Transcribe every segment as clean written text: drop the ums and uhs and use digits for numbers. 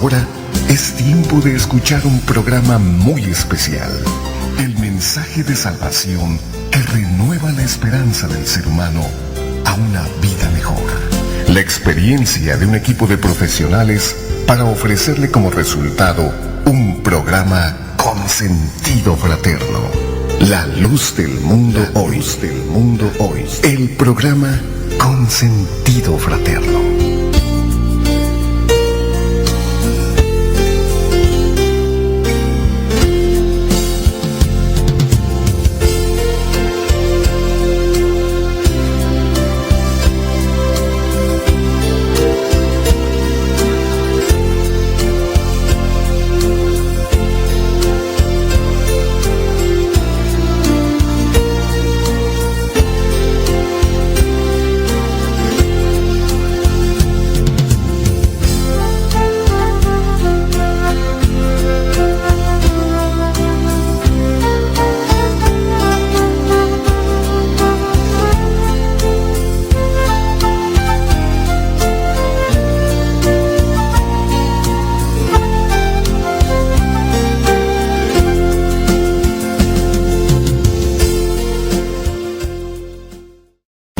Ahora es tiempo de escuchar un programa muy especial. El mensaje de salvación que renueva la esperanza del ser humano a una vida mejor. La experiencia de un equipo de profesionales para ofrecerle como resultado un programa con sentido fraterno. La luz del mundo hoy. El programa con sentido fraterno.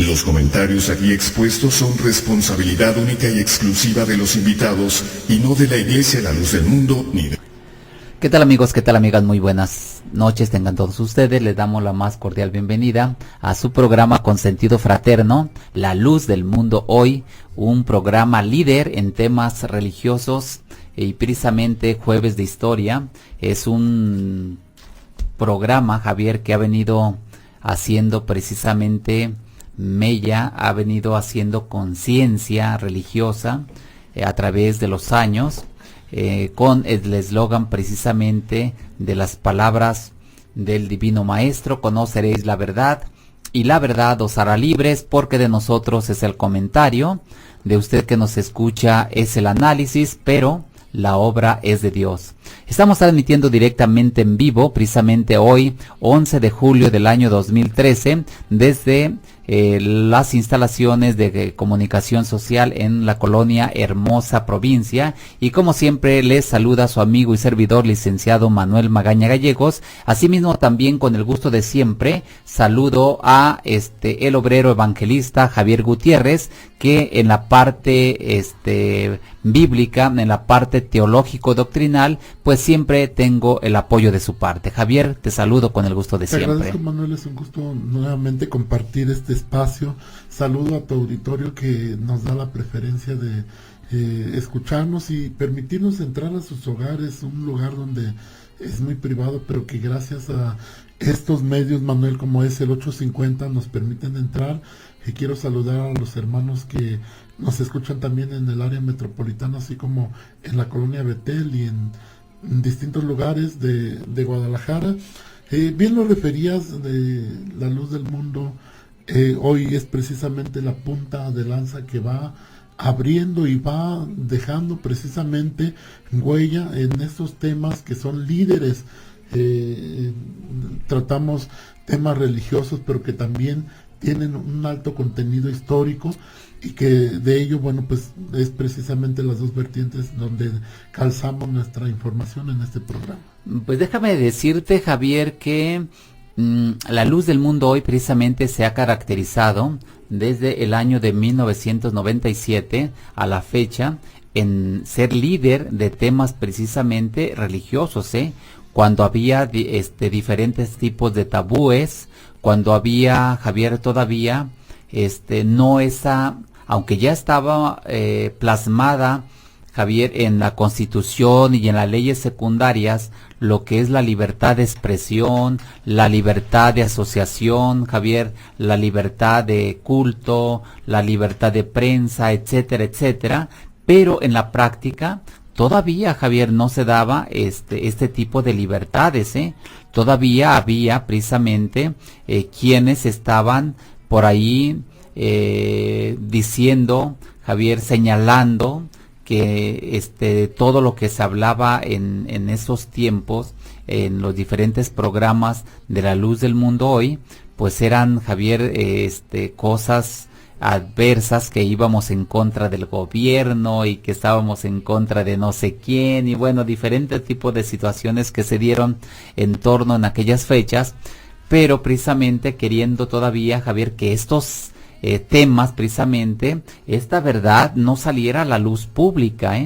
Los comentarios aquí expuestos son responsabilidad única y exclusiva de los invitados y no de la Iglesia La Luz del Mundo ni de... ¿Qué tal amigos? ¿Qué tal amigas? Muy buenas noches tengan todos ustedes. Les damos la más cordial bienvenida a su programa con sentido fraterno, La Luz del Mundo Hoy, un programa líder en temas religiosos y precisamente Jueves de Historia. Es un programa, Javier, que ha venido haciendo precisamente mella, ha venido haciendo conciencia religiosa a través de los años, con el eslogan precisamente de las palabras del Divino Maestro: conoceréis la verdad y la verdad os hará libres, porque de nosotros es el comentario, de usted que nos escucha es el análisis, pero la obra es de Dios. Estamos transmitiendo directamente en vivo, precisamente hoy, 11 de julio del año 2013, desde las instalaciones de comunicación social en la colonia Hermosa Provincia, y como siempre les saluda su amigo y servidor licenciado Manuel Magaña Gallegos. Asimismo, también con el gusto de siempre saludo a el obrero evangelista Javier Gutiérrez, que en la parte bíblica, en la parte teológico doctrinal, pues siempre tengo el apoyo de su parte. Javier, te saludo con el gusto de siempre. Te agradezco, Manuel, es un gusto nuevamente compartir este espacio. Saludo a tu auditorio que nos da la preferencia de escucharnos y permitirnos entrar a sus hogares, un lugar donde es muy privado, pero que gracias a estos medios, Manuel, como es el 850, nos permiten entrar. Y quiero saludar a los hermanos que nos escuchan también en el área metropolitana, así como en la colonia Betel y en distintos lugares de Guadalajara. Bien lo referías de La Luz del Mundo. Hoy es precisamente la punta de lanza que va abriendo y va dejando precisamente huella en estos temas que son líderes. Tratamos temas religiosos, pero que también tienen un alto contenido histórico, y que de ello, bueno, pues es precisamente las dos vertientes donde calzamos nuestra información en este programa. Pues déjame decirte, Javier, que La Luz del Mundo Hoy precisamente se ha caracterizado desde el año de 1997 a la fecha en ser líder de temas precisamente religiosos, cuando había diferentes tipos de tabúes, cuando había, Javier, todavía no esa, aunque ya estaba plasmada, Javier, en la Constitución y en las leyes secundarias, lo que es la libertad de expresión, la libertad de asociación, Javier, la libertad de culto, la libertad de prensa, etcétera, etcétera, pero en la práctica todavía, Javier, no se daba este tipo de libertades, Todavía había precisamente quienes estaban por ahí diciendo, Javier, señalando que todo lo que se hablaba en esos tiempos, en los diferentes programas de La Luz del Mundo Hoy, pues eran, Javier, cosas adversas, que íbamos en contra del gobierno y que estábamos en contra de no sé quién, y bueno, diferentes tipos de situaciones que se dieron en torno en aquellas fechas, pero precisamente queriendo todavía, Javier, que estos temas, precisamente, esta verdad no saliera a la luz pública,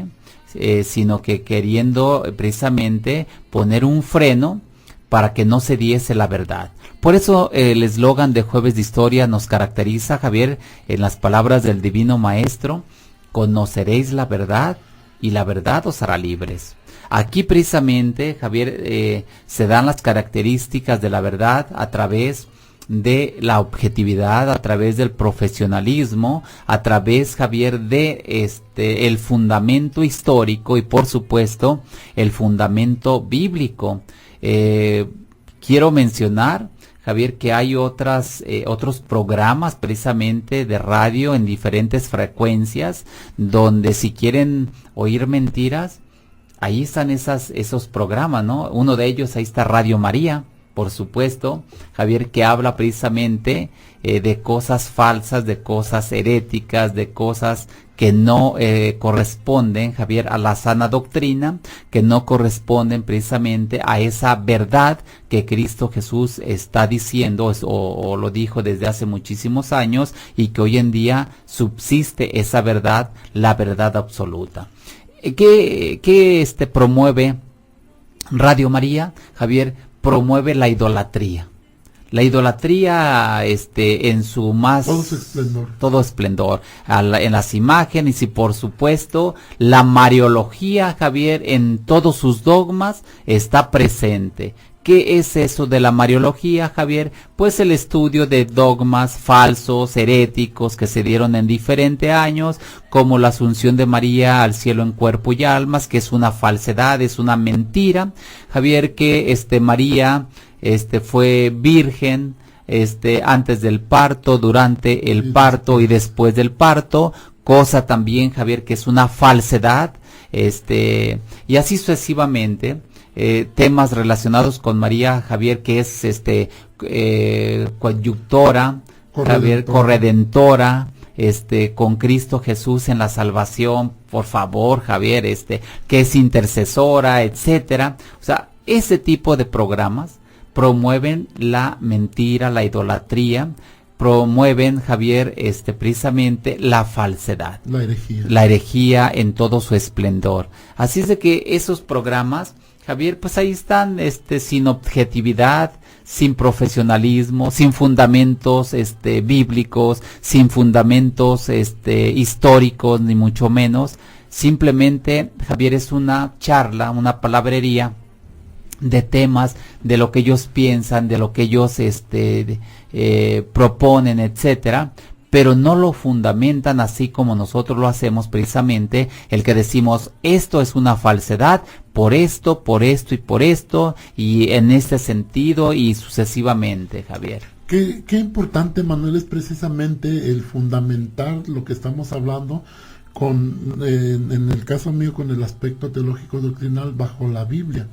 sino que queriendo precisamente poner un freno para que no se diese la verdad. Por eso el eslogan de Jueves de Historia nos caracteriza, Javier, en las palabras del Divino Maestro: conoceréis la verdad y la verdad os hará libres. Aquí precisamente, Javier, se dan las características de la verdad a través de la objetividad, a través del profesionalismo, a través, Javier, de el fundamento histórico y por supuesto el fundamento bíblico. Quiero mencionar, Javier, que hay otros programas precisamente de radio en diferentes frecuencias, donde si quieren oír mentiras, ahí están esos programas, ¿no? Uno de ellos, ahí está Radio María, por supuesto, Javier, que habla precisamente de cosas falsas, de cosas heréticas, de cosas que no corresponden, Javier, a la sana doctrina, que no corresponden precisamente a esa verdad que Cristo Jesús está diciendo o lo dijo desde hace muchísimos años, y que hoy en día subsiste esa verdad, la verdad absoluta. ¿Qué promueve Radio María, Javier? Promueve la idolatría. La idolatría en su más todo esplendor en las imágenes, y por supuesto la mariología, Javier, en todos sus dogmas está presente. ¿Qué es eso de la mariología, Javier? Pues el estudio de dogmas falsos, heréticos, que se dieron en diferentes años, como la asunción de María al cielo en cuerpo y almas, que es una falsedad, es una mentira, Javier, que María fue virgen antes del parto, durante el parto y después del parto, cosa también, Javier, que es una falsedad, y así sucesivamente. Temas relacionados con María, Javier, que es coadyutora, Javier, corredentora, con Cristo Jesús en la salvación, por favor, Javier, que es intercesora, etcétera. O sea, ese tipo de programas promueven la mentira, la idolatría, promueven, Javier, precisamente la falsedad, la herejía en todo su esplendor. Así es de que esos programas, Javier, pues ahí están, sin objetividad, sin profesionalismo, sin fundamentos, bíblicos, sin fundamentos, históricos, ni mucho menos. Simplemente, Javier, es una charla, una palabrería de temas, de lo que ellos piensan, de lo que ellos, proponen, etcétera, pero no lo fundamentan así como nosotros lo hacemos, precisamente el que decimos: esto es una falsedad, por esto y por esto, y en este sentido, y sucesivamente, Javier. Qué importante, Manuel, es precisamente el fundamentar lo que estamos hablando en el caso mío, con el aspecto teológico doctrinal bajo la Biblia,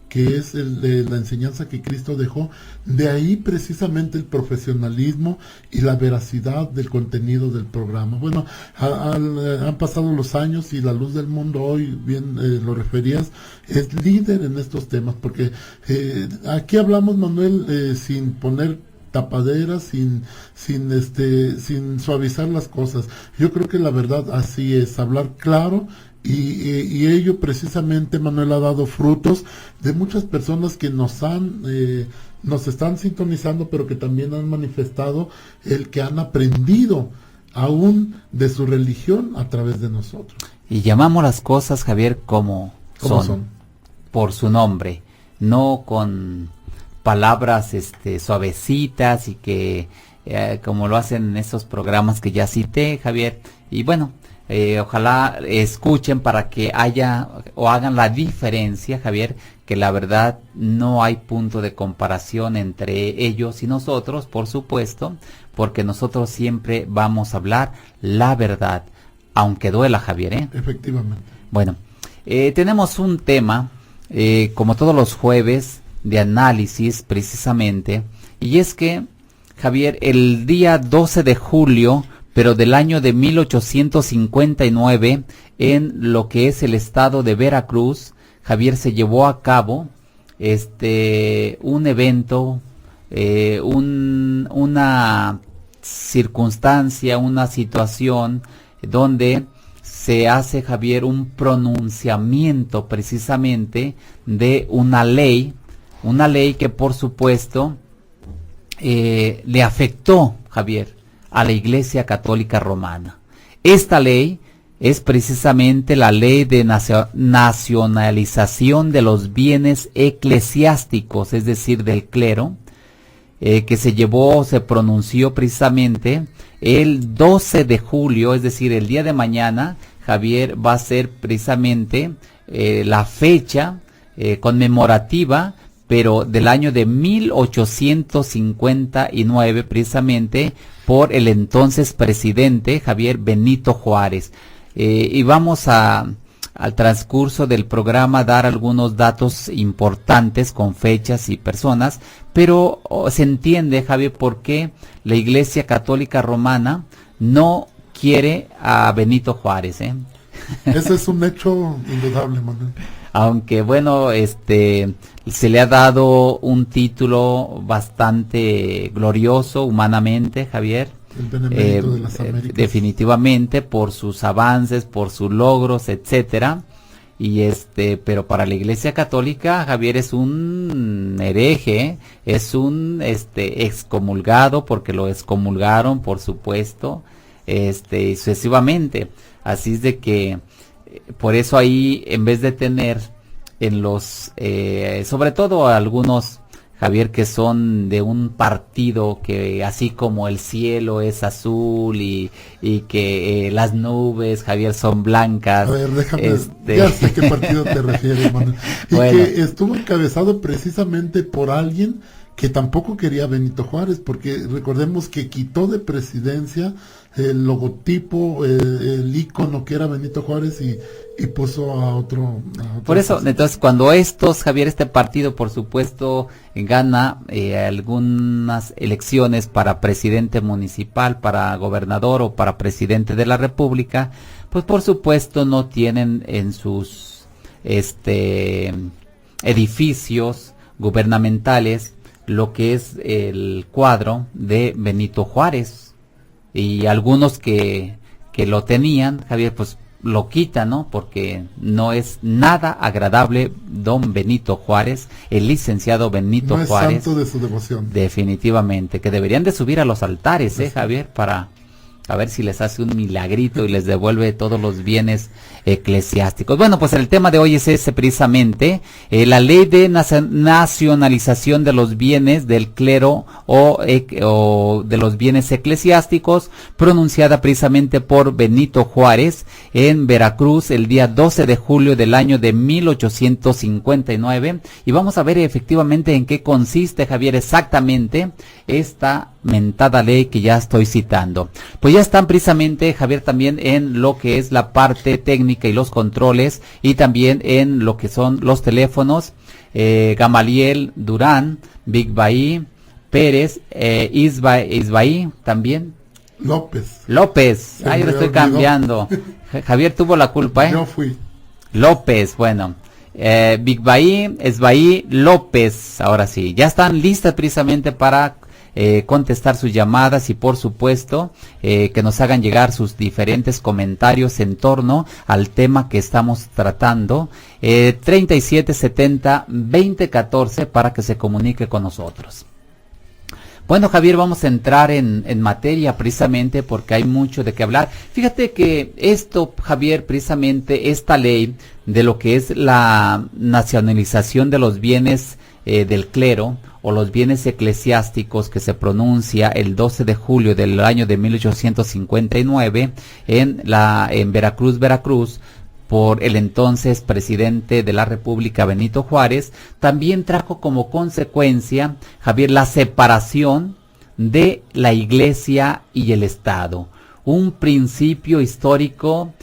que es la enseñanza que Cristo dejó. De ahí precisamente el profesionalismo y la veracidad del contenido del programa. Bueno, han pasado los años y la Luz del Mundo, hoy bien lo referías, es líder en estos temas, porque aquí hablamos, Manuel, sin poner tapaderas, sin suavizar las cosas. Yo creo que la verdad así es, hablar claro. Y ello precisamente, Manuel, ha dado frutos de muchas personas que nos están sintonizando, pero que también han manifestado el que han aprendido aún de su religión a través de nosotros. Y llamamos las cosas, Javier, como son, por su nombre, no con palabras suavecitas y que como lo hacen en estos programas que ya cité, Javier. Y bueno, ojalá escuchen para que haya o hagan la diferencia, Javier, que la verdad no hay punto de comparación entre ellos y nosotros, por supuesto, porque nosotros siempre vamos a hablar la verdad, aunque duela, Javier, Efectivamente. Bueno, tenemos un tema, como todos los jueves, de análisis precisamente, y es que, Javier, el día 12 de julio pero del año de 1859, en lo que es el estado de Veracruz, Javier, se llevó a cabo un evento, una circunstancia, una situación donde se hace, Javier, un pronunciamiento precisamente de una ley que por supuesto le afectó, Javier, a la Iglesia Católica Romana. Esta ley es precisamente la ley de nacionalización de los bienes eclesiásticos, es decir, del clero, que se pronunció precisamente el 12 de julio, es decir, el día de mañana. Javier, va a ser precisamente la fecha conmemorativa, pero del año de 1859, precisamente por el entonces presidente Javier Benito Juárez. Y vamos al transcurso del programa dar algunos datos importantes con fechas y personas, pero se entiende, Javier, por qué la Iglesia Católica Romana no quiere a Benito Juárez. Ese es un hecho indudable, Manuel. Aunque bueno, se le ha dado un título bastante glorioso humanamente, Javier. El Benemérito de las Américas. Definitivamente, por sus avances, por sus logros, etcétera. Y pero para la Iglesia Católica, Javier es un hereje, es un excomulgado, porque lo excomulgaron, por supuesto, sucesivamente. Así es de que por eso ahí, en vez de tener en los sobre todo algunos, Javier, que son de un partido que así como el cielo es azul y que las nubes, Javier, son blancas. A ver, déjame, ya sé qué partido te refieres, Manuel. Y bueno, que estuvo encabezado precisamente por alguien que tampoco quería a Benito Juárez, porque recordemos que quitó de presidencia el logotipo, el ícono que era Benito Juárez y puso a otro. Por eso, entonces, cuando Javier, este partido, por supuesto, gana algunas elecciones para presidente municipal, para gobernador o para presidente de la República, pues por supuesto no tienen en sus edificios gubernamentales lo que es el cuadro de Benito Juárez. Y algunos que lo tenían, Javier, pues lo quitan, ¿no? Porque no es nada agradable don Benito Juárez, el licenciado Benito Juárez. No es santo de su devoción. Definitivamente, que deberían de subir a los altares, Javier, para a ver si les hace un milagrito y les devuelve todos los bienes eclesiásticos. Bueno, pues el tema de hoy es ese precisamente, la ley de nacionalización de los bienes del clero o de los bienes eclesiásticos, pronunciada precisamente por Benito Juárez en Veracruz el día 12 de julio del año de 1859. Y vamos a ver efectivamente en qué consiste, Javier, exactamente esta mentada ley que ya estoy citando. Pues ya están precisamente, Javier, también en lo que es la parte técnica y los controles, y también en lo que son los teléfonos, Gamaliel Durán, Big Bahí, Pérez, Isbaí también. López. Yo lo estoy cambiando. Javier tuvo la culpa, Yo fui. López, bueno. Big Bahí, Isbaí, López, ahora sí. Ya están listas precisamente para contestar sus llamadas y por supuesto que nos hagan llegar sus diferentes comentarios en torno al tema que estamos tratando. 3770-2014 para que se comunique con nosotros. Bueno, Javier, vamos a entrar en materia precisamente porque hay mucho de qué hablar. Fíjate que esto, Javier, precisamente esta ley de lo que es la nacionalización de los bienes del clero o los bienes eclesiásticos, que se pronuncia el 12 de julio del año de 1859 en Veracruz, por el entonces presidente de la República, Benito Juárez, también trajo como consecuencia, Javier, la separación de la Iglesia y el Estado. Un principio histórico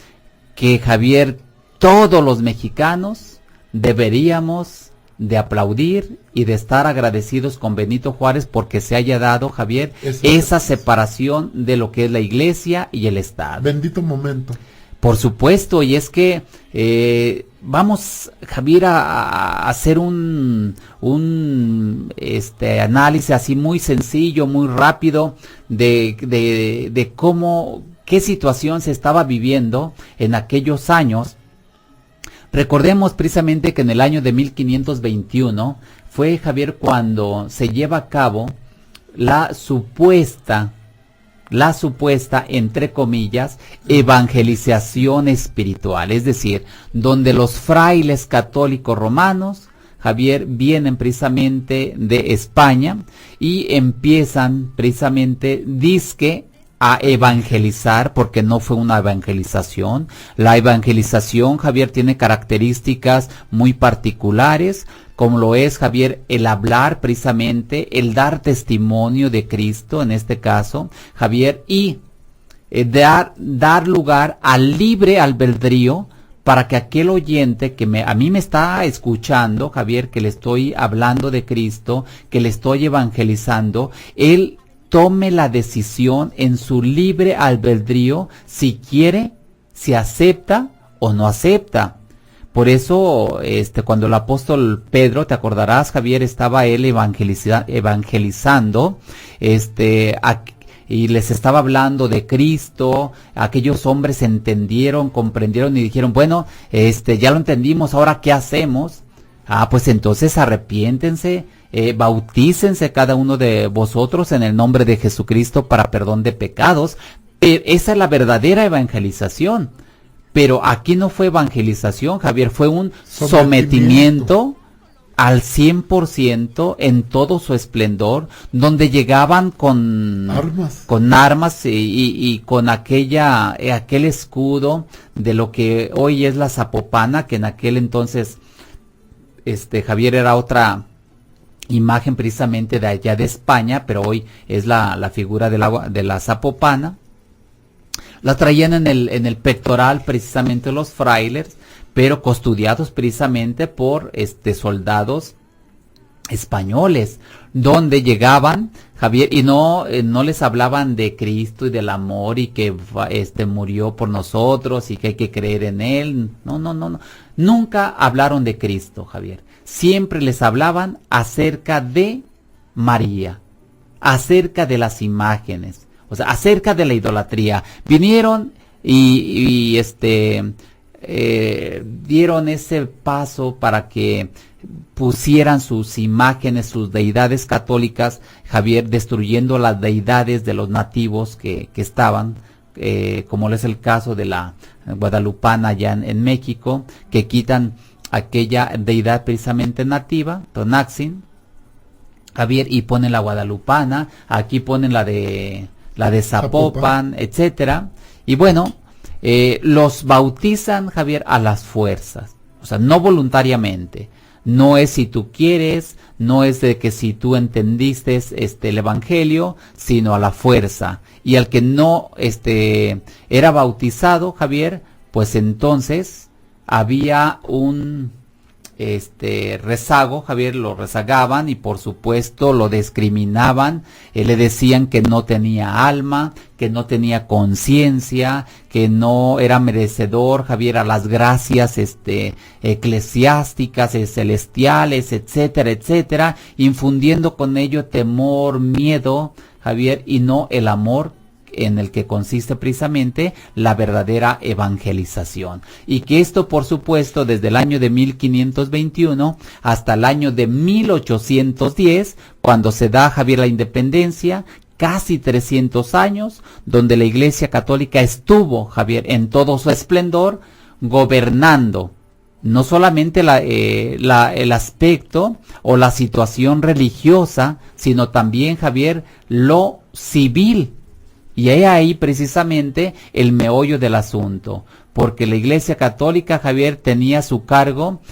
que, Javier, todos los mexicanos deberíamos de aplaudir y de estar agradecidos con Benito Juárez porque se haya dado, Javier, esa separación de lo que es la iglesia y el Estado. Bendito momento. Por supuesto, y es que vamos, Javier, a hacer un análisis así muy sencillo, muy rápido de cómo, qué situación se estaba viviendo en aquellos años. Recordemos precisamente que en el año de 1521 fue, Javier, cuando se lleva a cabo la supuesta, entre comillas, evangelización espiritual, es decir, donde los frailes católicos romanos, Javier, vienen precisamente de España y empiezan precisamente, dizque, a evangelizar, porque no fue una evangelización. La evangelización, Javier, tiene características muy particulares, como lo es, Javier, el hablar precisamente, el dar testimonio de Cristo, en este caso, Javier, y dar lugar al libre albedrío para que aquel oyente que a mí me está escuchando, Javier, que le estoy hablando de Cristo, que le estoy evangelizando, él tome la decisión en su libre albedrío si quiere, si acepta o no acepta. Por eso, cuando el apóstol Pedro, te acordarás, Javier, estaba él evangelizando, y les estaba hablando de Cristo, aquellos hombres entendieron, comprendieron y dijeron, bueno, ya lo entendimos, ahora ¿qué hacemos? Pues entonces arrepiéntense, bautícense cada uno de vosotros en el nombre de Jesucristo para perdón de pecados. Esa es la verdadera evangelización. Pero aquí no fue evangelización, Javier, fue un sometimiento al 100% en todo su esplendor, donde llegaban con armas y con aquel escudo de lo que hoy es la Zapopana, que en aquel entonces, Javier, era otra imagen precisamente de allá de España, pero hoy es la figura de la Zapopana. La traían en el pectoral precisamente los frailes, pero custodiados precisamente por soldados españoles, donde llegaban, Javier, y no les hablaban de Cristo y del amor y que murió por nosotros y que hay que creer en él. No. Nunca hablaron de Cristo, Javier. Siempre les hablaban acerca de María, acerca de las imágenes. O sea, acerca de la idolatría. Vinieron y dieron ese paso para que pusieran sus imágenes, sus deidades católicas, Javier, destruyendo las deidades de los nativos que estaban, como es el caso de la guadalupana allá en México, que quitan aquella deidad precisamente nativa, Tonaxin, Javier, y ponen la guadalupana, aquí ponen la de Zapopan, etcétera, y bueno, los bautizan, Javier, a las fuerzas, o sea, no voluntariamente, no es si tú quieres, no es de que si tú entendiste el evangelio, sino a la fuerza, y al que no era bautizado, Javier, pues entonces había un rezago, Javier, lo rezagaban y por supuesto lo discriminaban, le decían que no tenía alma, que no tenía conciencia, que no era merecedor, Javier, a las gracias eclesiásticas, celestiales, etcétera, etcétera, infundiendo con ello temor, miedo, Javier, y no el amor en el que consiste precisamente la verdadera evangelización. Y que esto, por supuesto, desde el año de 1521 hasta el año de 1810, cuando se da, Javier, la independencia, casi 300 años, donde la Iglesia Católica estuvo, Javier, en todo su esplendor, gobernando no solamente el aspecto o la situación religiosa, sino también, Javier, lo civil. Y hay ahí precisamente el meollo del asunto, porque la Iglesia Católica, Javier, tenía a su cargo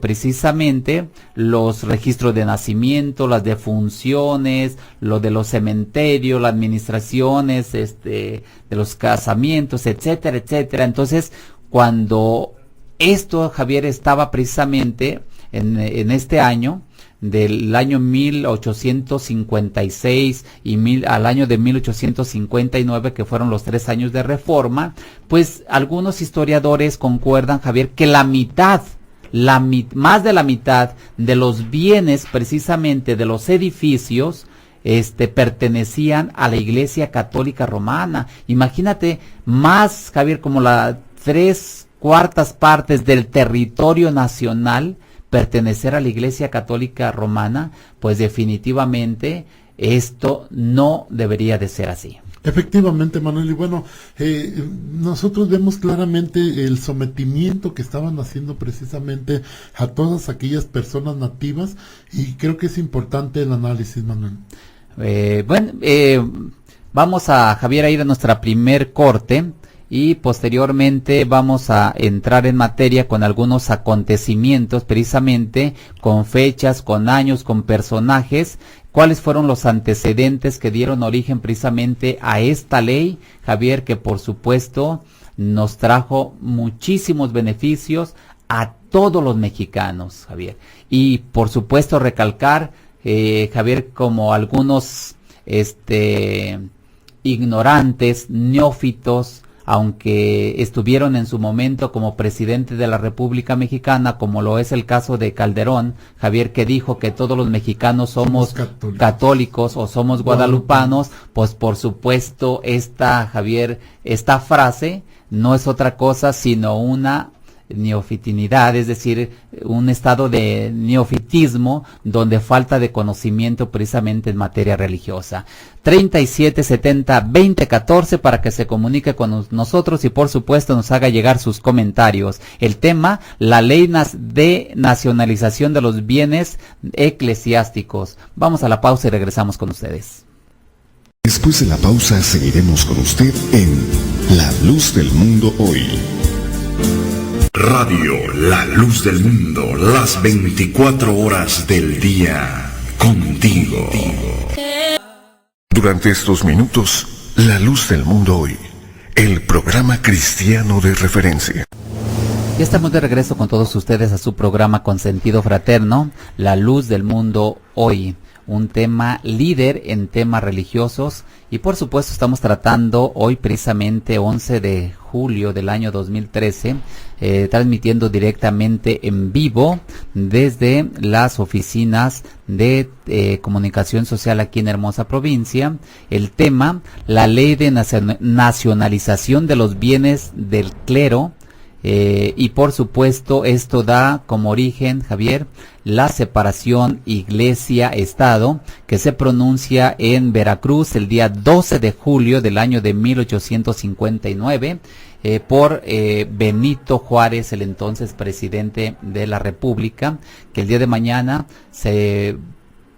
precisamente los registros de nacimiento, las defunciones, lo de los cementerios, las administraciones de los casamientos, etcétera, etcétera. Entonces, cuando Esto, Javier, estaba precisamente en este año, del año 1856 al año de 1859, que fueron los 3 años de reforma. Pues algunos historiadores concuerdan, Javier, que más de la mitad de los bienes, precisamente de los edificios, pertenecían a la Iglesia Católica Romana. Imagínate, más, Javier, como las 3/4 partes del territorio nacional pertenecer a la Iglesia Católica Romana. Pues definitivamente esto no debería de ser así. Efectivamente, Manuel, y bueno, nosotros vemos claramente el sometimiento que estaban haciendo precisamente a todas aquellas personas nativas, y creo que es importante el análisis, Manuel. Vamos a, Javier, a ir a nuestra primer corte, y posteriormente vamos a entrar en materia con algunos acontecimientos, precisamente con fechas, con años, con personajes. ¿Cuáles fueron los antecedentes que dieron origen precisamente a esta ley, Javier, que por supuesto nos trajo muchísimos beneficios a todos los mexicanos, Javier? Y por supuesto recalcar, Javier, como algunos ignorantes, neófitos, aunque estuvieron en su momento como presidente de la República Mexicana, como lo es el caso de Calderón, Javier, que dijo que todos los mexicanos somos católicos o somos guadalupanos. Pues por supuesto Javier, esta frase no es otra cosa sino una neofitinidad, es decir, un estado de neofitismo donde falta de conocimiento precisamente en materia religiosa. 3770-2014 para que se comunique con nosotros y por supuesto nos haga llegar sus comentarios. El tema, la ley de nacionalización de los bienes eclesiásticos. Vamos a la pausa y regresamos con ustedes. Después de la pausa seguiremos con usted en La Luz del Mundo Hoy. Radio La Luz del Mundo, las 24 horas del día, contigo. Durante estos minutos, La Luz del Mundo Hoy, el programa cristiano de referencia. Ya estamos de regreso con todos ustedes a su programa con sentido fraterno, La Luz del Mundo Hoy. Un tema líder en temas religiosos, y por supuesto estamos tratando hoy precisamente 11 de julio del año 2013, transmitiendo directamente en vivo desde las oficinas de comunicación social aquí en Hermosa Provincia. El tema, la ley de nacionalización de los bienes del clero. Y por supuesto esto da como origen, Javier, la separación Iglesia-Estado que se pronuncia en Veracruz el día 12 de julio del año de 1859 por Benito Juárez, el entonces presidente de la República, que el día de mañana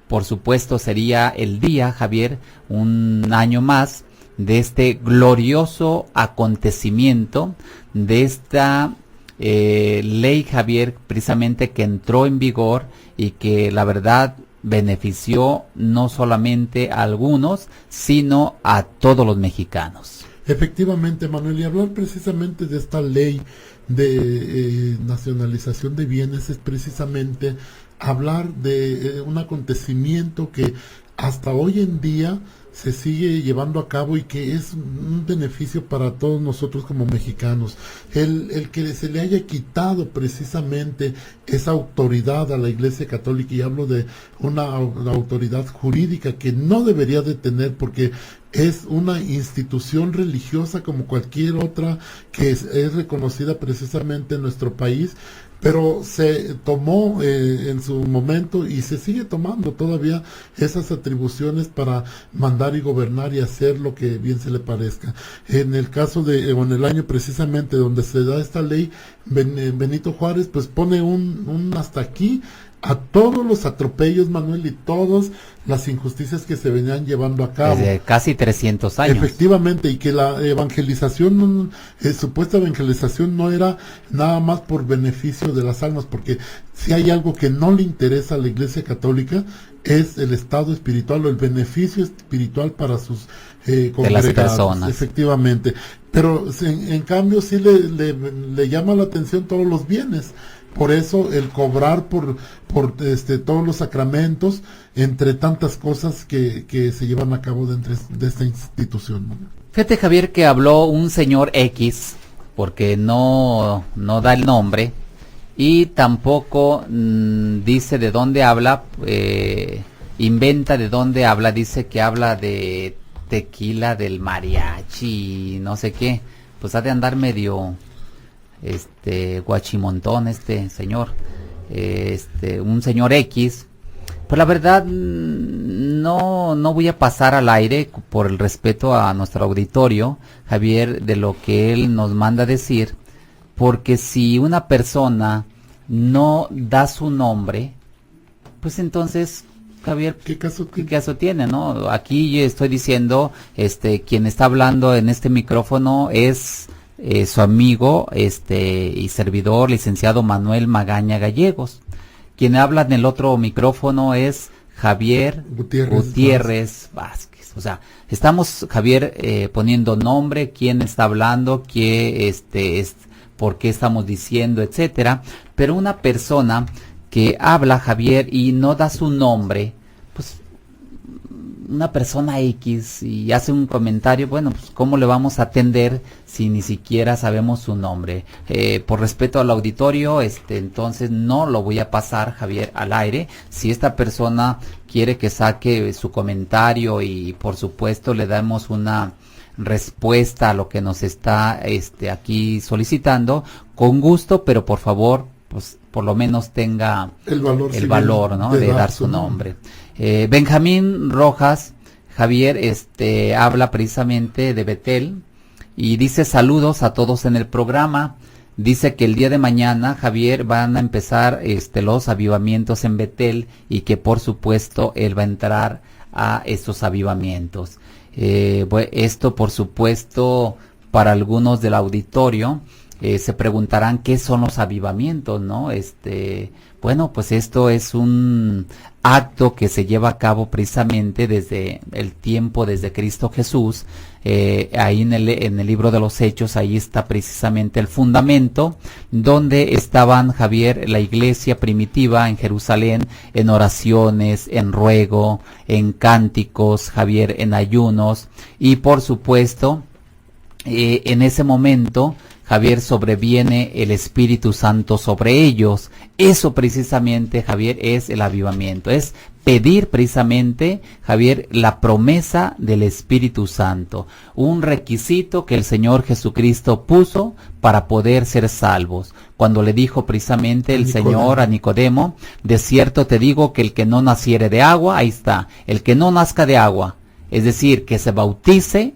por supuesto sería el día, Javier, un año más de este glorioso acontecimiento, de esta ley, Javier, precisamente que entró en vigor y que la verdad benefició no solamente a algunos, sino a todos los mexicanos. Efectivamente, Manuel, y hablar precisamente de esta ley de nacionalización de bienes es precisamente hablar de un acontecimiento que hasta hoy en día se sigue llevando a cabo y que es un beneficio para todos nosotros como mexicanos. El que se le haya quitado precisamente esa autoridad a la Iglesia Católica, y hablo de una autoridad jurídica que no debería de tener, porque es una institución religiosa como cualquier otra que es reconocida precisamente en nuestro país, pero se tomó en su momento y se sigue tomando todavía esas atribuciones para mandar y gobernar y hacer lo que bien se le parezca. En el caso o en el año precisamente donde se da esta ley, Benito Juárez pues pone un hasta aquí a todos los atropellos, Manuel, y todas las injusticias que se venían llevando a cabo. Desde casi 300 años. Efectivamente, y que la evangelización, supuesta evangelización no era nada más por beneficio de las almas, porque si hay algo que no le interesa a la Iglesia Católica es el estado espiritual o el beneficio espiritual para sus congregados. De las personas. Efectivamente. pero en cambio sí le llama la atención todos los bienes. Por eso el cobrar por todos los sacramentos, entre tantas cosas que se llevan a cabo dentro de esta institución, ¿no? Fíjate, Javier, que habló un señor X, porque no da el nombre, y tampoco dice de dónde habla, inventa de dónde habla, dice que habla de tequila del mariachi, no sé qué, pues ha de andar medio guachimontón este señor, un señor X. Pues la verdad no voy a pasar al aire por el respeto a nuestro auditorio, Javier, de lo que él nos manda decir, porque si una persona no da su nombre, pues entonces, Javier, ¿qué caso tiene, no? Aquí yo estoy diciendo, quien está hablando en este micrófono es su amigo, y servidor, licenciado Manuel Magaña Gallegos. Quien habla en el otro micrófono es Javier Gutiérrez Vázquez. O sea, estamos, Javier, poniendo nombre, quién está hablando, qué por qué estamos diciendo, etcétera. Pero una persona que habla, Javier, y no da su nombre, pues una persona X y hace un comentario, bueno, pues ¿cómo le vamos a atender si ni siquiera sabemos su nombre? Por respeto al auditorio, entonces no lo voy a pasar, Javier, al aire. Si esta persona quiere que saque su comentario y por supuesto le damos una respuesta a lo que nos está aquí solicitando, con gusto, pero por favor, pues por lo menos tenga el valor, ¿no? de dar su nombre. Benjamín Rojas, Javier, habla precisamente de Betel y dice saludos a todos en el programa. Dice que el día de mañana, Javier, van a empezar los avivamientos en Betel y que por supuesto él va a entrar a estos avivamientos. Esto por supuesto para algunos del auditorio se preguntarán qué son los avivamientos, ¿no? Bueno, pues esto es un acto que se lleva a cabo precisamente desde el tiempo, desde Cristo Jesús. Ahí en el libro de los Hechos, ahí está precisamente el fundamento, donde estaban, Javier, la iglesia primitiva en Jerusalén, en oraciones, en ruego, en cánticos, Javier, en ayunos, y por supuesto, en ese momento, Javier, sobreviene el Espíritu Santo sobre ellos. Eso precisamente, Javier, es el avivamiento. Es pedir precisamente, Javier, la promesa del Espíritu Santo. Un requisito que el Señor Jesucristo puso para poder ser salvos. Cuando le dijo precisamente el Señor a Nicodemo, de cierto te digo que el que no naciere de agua, ahí está, el que no nazca de agua, es decir, que se bautice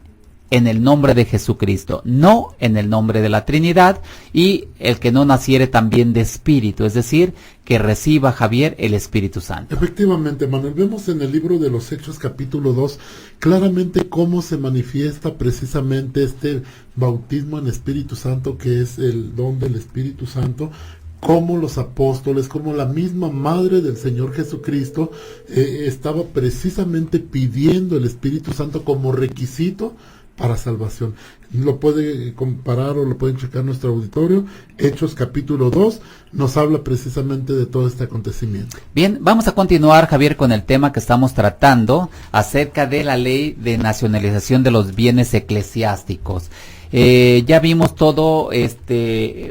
en el nombre de Jesucristo, no en el nombre de la Trinidad, y el que no naciere también de Espíritu, es decir, que reciba, Javier, el Espíritu Santo. Efectivamente, Manuel, vemos en el libro de los Hechos capítulo 2 claramente cómo se manifiesta precisamente este bautismo en Espíritu Santo, que es el don del Espíritu Santo, como los apóstoles, como la misma madre del Señor Jesucristo estaba precisamente pidiendo el Espíritu Santo como requisito para salvación. Lo puede comparar o lo pueden checar nuestro auditorio. Hechos capítulo 2 nos habla precisamente de todo este acontecimiento. Bien, vamos a continuar, Javier, con el tema que estamos tratando acerca de la ley de nacionalización de los bienes eclesiásticos. Ya vimos todo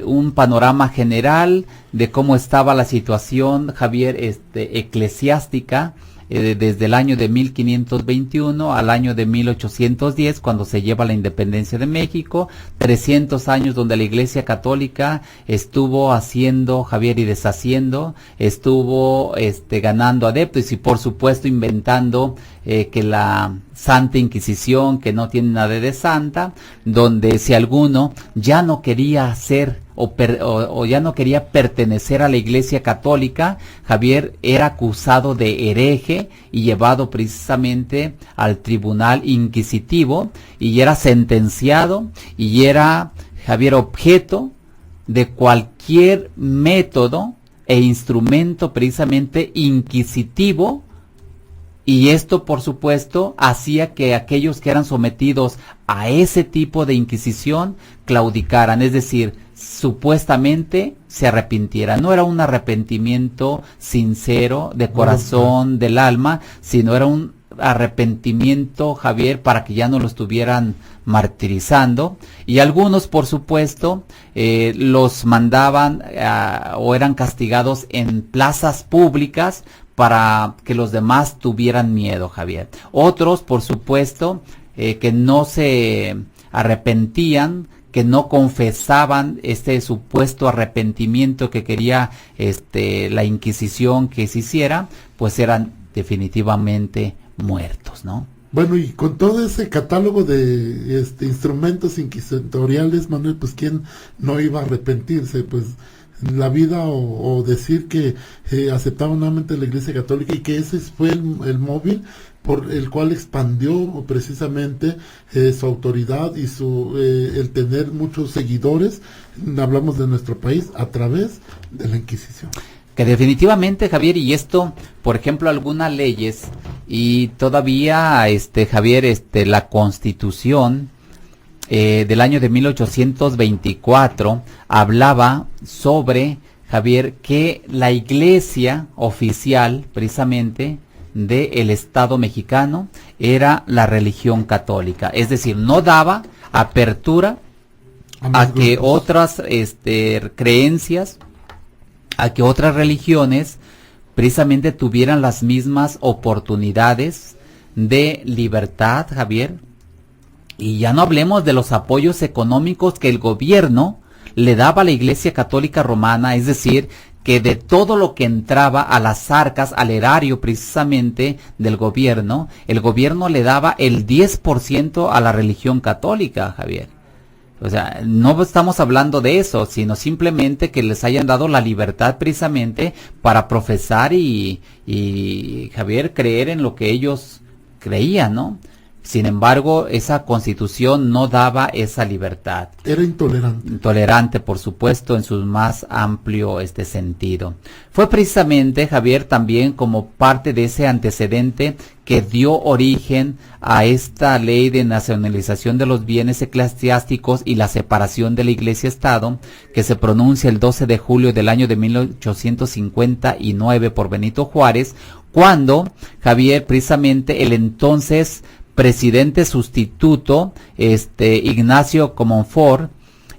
un panorama general de cómo estaba la situación, Javier, eclesiástica, desde el año de 1521 al año de 1810, cuando se lleva la independencia de México, 300 años donde la Iglesia Católica estuvo haciendo, Javier, y deshaciendo, estuvo ganando adeptos y por supuesto inventando que la Santa Inquisición, que no tiene nada de santa, donde si alguno ya no quería ser o ya no quería pertenecer a la Iglesia Católica, Javier, era acusado de hereje y llevado precisamente al tribunal inquisitivo y era sentenciado y era, Javier, objeto de cualquier método e instrumento precisamente inquisitivo Y esto, por supuesto, hacía que aquellos que eran sometidos a ese tipo de inquisición claudicaran, es decir, supuestamente se arrepintieran. No era un arrepentimiento sincero, de corazón, del alma, sino era un arrepentimiento, Javier, para que ya no lo estuvieran martirizando. Y algunos, por supuesto, los mandaban o eran castigados en plazas públicas para que los demás tuvieran miedo, Javier. Otros, por supuesto, que no se arrepentían, que no confesaban este supuesto arrepentimiento que quería la Inquisición que se hiciera, pues eran definitivamente muertos, ¿no? Bueno, y con todo ese catálogo de instrumentos inquisitoriales, Manuel, pues quién no iba a arrepentirse, pues la vida o decir que aceptaba nuevamente la Iglesia Católica, y que ese fue el móvil por el cual expandió precisamente su autoridad y el tener muchos seguidores, hablamos de nuestro país, a través de la Inquisición. Que definitivamente, Javier, y esto, por ejemplo, algunas leyes, y todavía, Javier, la Constitución del año de 1824 hablaba sobre, Javier, que la Iglesia oficial, precisamente, del Estado mexicano era la religión católica, es decir, no daba apertura a que otras creencias, a que otras religiones precisamente tuvieran las mismas oportunidades de libertad, Javier. Y ya no hablemos de los apoyos económicos que el gobierno le daba a la Iglesia Católica Romana, es decir, que de todo lo que entraba a las arcas, al erario precisamente del gobierno, el gobierno le daba el 10% a la religión católica, Javier. O sea, no estamos hablando de eso, sino simplemente que les hayan dado la libertad precisamente para profesar y Javier, creer en lo que ellos creían, ¿no? Sin embargo, esa Constitución no daba esa libertad. Era intolerante. Intolerante, por supuesto, en su más amplio sentido. Fue precisamente, Javier, también como parte de ese antecedente que dio origen a esta ley de nacionalización de los bienes eclesiásticos y la separación de la Iglesia-Estado, que se pronuncia el 12 de julio del año de 1859 por Benito Juárez, cuando, Javier, precisamente el entonces presidente sustituto, Ignacio Comonfort,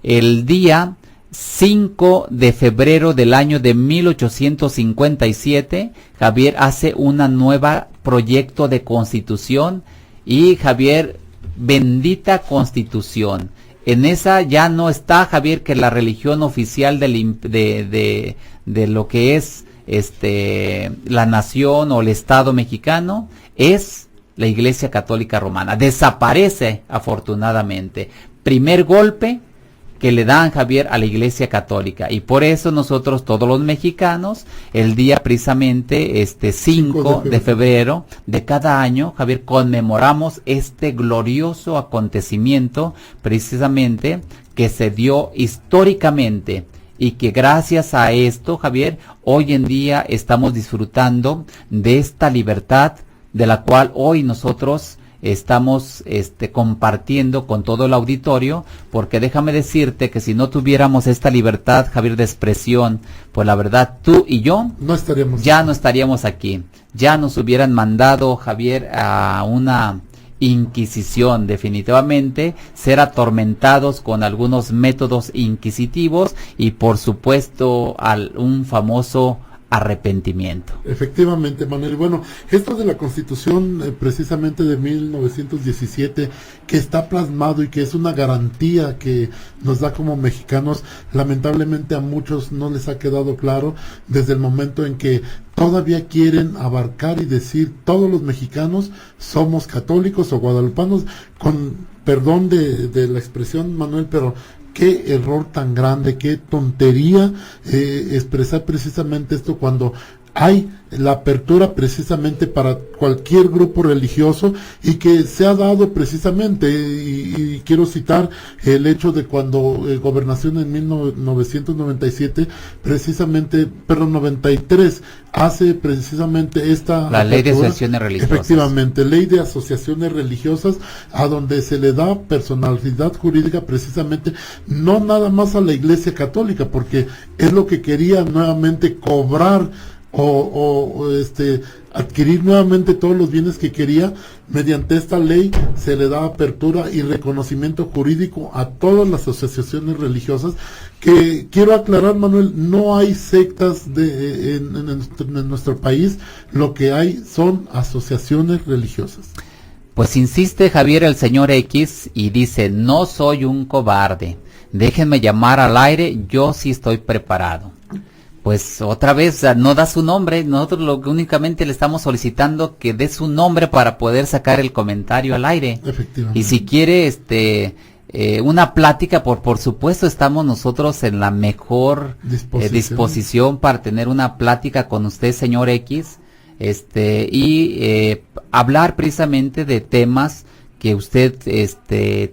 el día 5 de febrero del año de 1857, Javier, hace una nueva proyecto de constitución, y Javier, bendita constitución. En esa ya no está, Javier, que la religión oficial de lo que es la nación o el Estado mexicano es la Iglesia Católica Romana. Desaparece, afortunadamente. Primer golpe que le dan, Javier, a la Iglesia Católica. Y por eso nosotros, todos los mexicanos, el día precisamente 5 de febrero de cada año, Javier, conmemoramos este glorioso acontecimiento, precisamente, que se dio históricamente. Y que gracias a esto, Javier, hoy en día estamos disfrutando de esta libertad, de la cual hoy nosotros estamos compartiendo con todo el auditorio, porque déjame decirte que si no tuviéramos esta libertad, Javier, de expresión, pues la verdad, tú y yo no estaríamos aquí. Ya nos hubieran mandado, Javier, a una inquisición, definitivamente, ser atormentados con algunos métodos inquisitivos y por supuesto un famoso arrepentimiento. Efectivamente, Manuel. Bueno, esto de la Constitución precisamente de 1917, que está plasmado y que es una garantía que nos da como mexicanos, lamentablemente a muchos no les ha quedado claro desde el momento en que todavía quieren abarcar y decir todos los mexicanos somos católicos o guadalupanos, con perdón de la expresión, Manuel, pero qué error tan grande, qué tontería expresar precisamente esto, cuando hay la apertura precisamente para cualquier grupo religioso y que se ha dado precisamente, y quiero citar el hecho de cuando Gobernación en 1997, precisamente, perdón, 93, hace precisamente esta la ley de apertura, asociaciones religiosas. efectivamente, ley de asociaciones religiosas, a donde se le da personalidad jurídica precisamente, no nada más a la Iglesia Católica, porque es lo que quería nuevamente cobrar o adquirir nuevamente todos los bienes que quería. Mediante esta ley se le da apertura y reconocimiento jurídico a todas las asociaciones religiosas, que quiero aclarar, Manuel, no hay sectas en nuestro país, lo que hay son asociaciones religiosas. Pues insiste Javier el señor X y dice: no soy un cobarde, déjenme llamar al aire, yo sí estoy preparado. Pues otra vez no da su nombre, nosotros lo que únicamente le estamos solicitando que dé su nombre para poder sacar el comentario al aire. Efectivamente. Y si quiere una plática, por supuesto estamos nosotros en la mejor disposición para tener una plática con usted, señor X, y hablar precisamente de temas que usted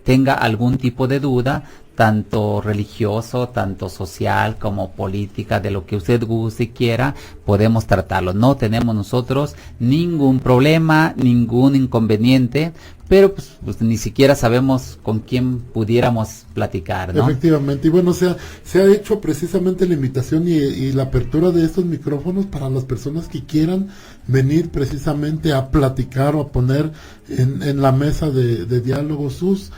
tenga algún tipo de duda, tanto religioso, tanto social como política, de lo que usted guste y quiera, podemos tratarlo. No tenemos nosotros ningún problema, ningún inconveniente, pero pues ni siquiera sabemos con quién pudiéramos platicar, ¿no? Efectivamente, y bueno, se ha hecho precisamente la invitación y la apertura de estos micrófonos para las personas que quieran venir precisamente a platicar o a poner en la mesa de diálogo sus